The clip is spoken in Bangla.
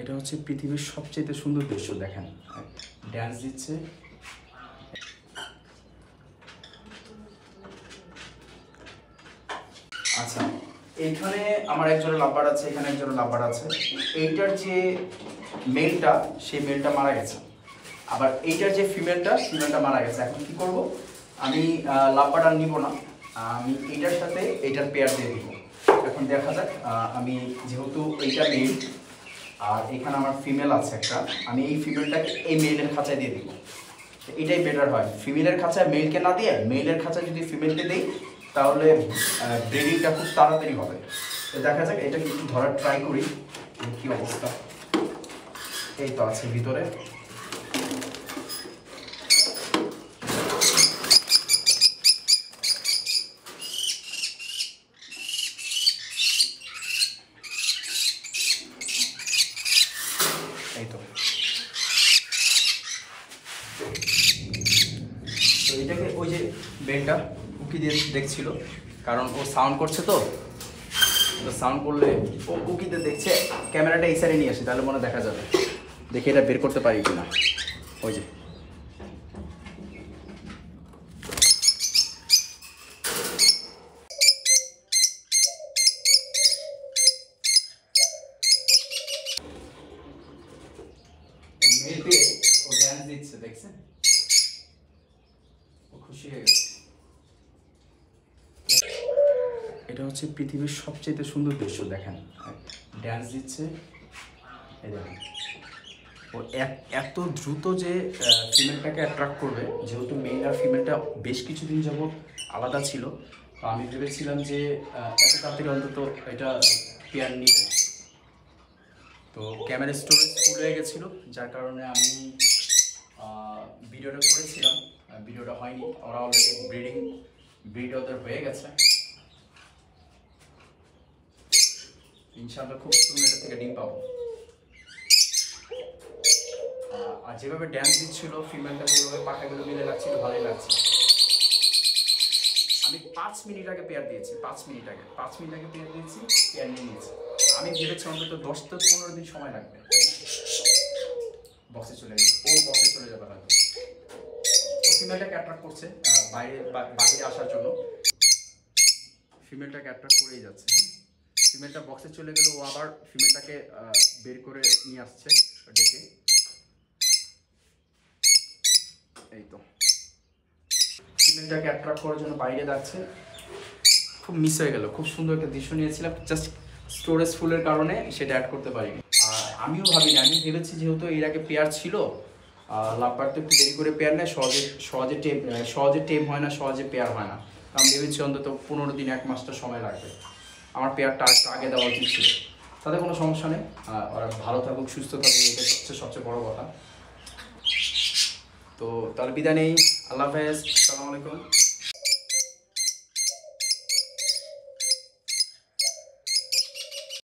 এটা হচ্ছে পৃথিবীর সবচেয়ে সুন্দর দৃশ্য। দেখেন ড্যান্স দিচ্ছে। আচ্ছা, এইখানে আমার একজন লাভার আছে, এখানে একজন লাভার আছে। এইটার যে মেলটা, সেই মেলটা মারা গেছে, আবার এইটার যে ফিমেলটা মারা গেছে। এখন কি করব, আমি লাভার আর নিব না, আমি এইটার সাথে এইটার পেয়ার দিয়ে দিব। এখন দেখা যাক, আমি যেহেতু এইটা মেল আর এখানে আমার ফিমেল আছে একটা, আমি এই ফিমেলটাকে এই মেলের খাঁচায় দিয়ে দিব। এটাই বেটার হয়, ফিমেলের খাঁচায় মেলকে না দিয়ে মেলের খাঁচায় যদি ফিমেলকে দিই তাহলে ব্রিডিংটা খুব তাড়াতাড়ি হবে। তো দেখা যাক, এটা একটু ধরার ট্রাই করি কি অবস্থা। এই তো আছে ভিতরে। এই তো এটাকে ওই যে বেলটা উকি দিয়ে দেখছিল, কারণ ও সাউন্ড করছে, তো সাউন্ড করলে ও উকিতে দেখছে। ক্যামেরাটা এই সাইডে নিয়ে আসে, তাহলে মনে দেখা যাবে। দেখি এটা বের করতে পারি কিনা। ওই যে মেল পেয়ে ও ড্যান্স দিচ্ছে, দেখছেন? ও খুশি হয়ে গেছে। এটা হচ্ছে পৃথিবীর সবচেয়ে সুন্দর দৃশ্য। দেখেন ড্যান্স দিচ্ছে। এই দেখেন ও এত দ্রুত যে ফিমেলটাকে অ্যাট্রাক্ট করবে, যেহেতু মেল আর ফিমেলটা বেশ কিছুদিন যাবৎ আলাদা ছিল। তো আমি ভেবেছিলাম যে এত তাড়াতাড়ি অন্তত এটা পেয়ার নিবে না। তো ক্যামেরা স্টোরেজ ফুল হয়ে গেছিলো, যার কারণে আমি ভিডিওটা করেছিলাম, ভিডিওটা হয়নি। ওরা অলরেডি ব্রিড ওদের হয়ে গেছে। ইনশাআল্লাহ খুব সুন্দর এটা থেকে ডিম পাবো। আর যেভাবে ড্যান্স দিচ্ছিল ফিমেলটা, যেভাবে পাখাগুলো মিলে লাগছিল, ভালোই লাগছে। আমি 5 মিনিট আগে পেয়ার দিয়েছি, 5 মিনিট আগে পেয়ার দিয়েছি, পেয়ার নিয়ে নিয়েছি। আমি ভেবেছি অন্তত 10 থেকে 15 দিন সময় লাগবে। বক্সে চলে যাবে, ও বক্সে চলে যাবে হয়তো। ও ফিমেলটাকে অ্যাট্রাক্ট করছে বাইরে আসার জন্য। ফিমেলটাকে অ্যাট্রাক্ট করেই যাচ্ছে। হ্যাঁ, ফিমেলটা বক্সে চলে গেলে ও আবার ফিমেলটাকে বের করে নিয়ে আসছে ডেকে। এই তো ফিমেলটাকে অ্যাট্রাক্ট করার জন্য বাইরে যাচ্ছে। খুব মিস হয়ে গেল, খুব সুন্দর একটা দৃশ্য নিয়েছিলাম, জাস্ট স্টোরেজ ফুলের কারণে সেটা অ্যাড করতে পারিনি। আর আমিও ভাবিনি, আমি ভেবেছি যেহেতু এর আগে পেয়ার ছিল, লাভবার তো একটু দেরি করে পেয়ার নেয়, সহজে টেম হয় না, সহজে পেয়ার হয় না। আমি ভেবেছি অন্তত 15 দিন 1 মাসটা সময় লাগবে। আমার পেয়ারটা আগে দেওয়া উচিত ছিল। তাতে কোনো সমস্যা নেই, ওরা ভালো থাকুক, সুস্থ থাকুক, এটা হচ্ছে সবচেয়ে বড় কথা। তো তাহলে বিদায় নেই, আল্লাহ হাফেজ, আসসালামু আলাইকুম।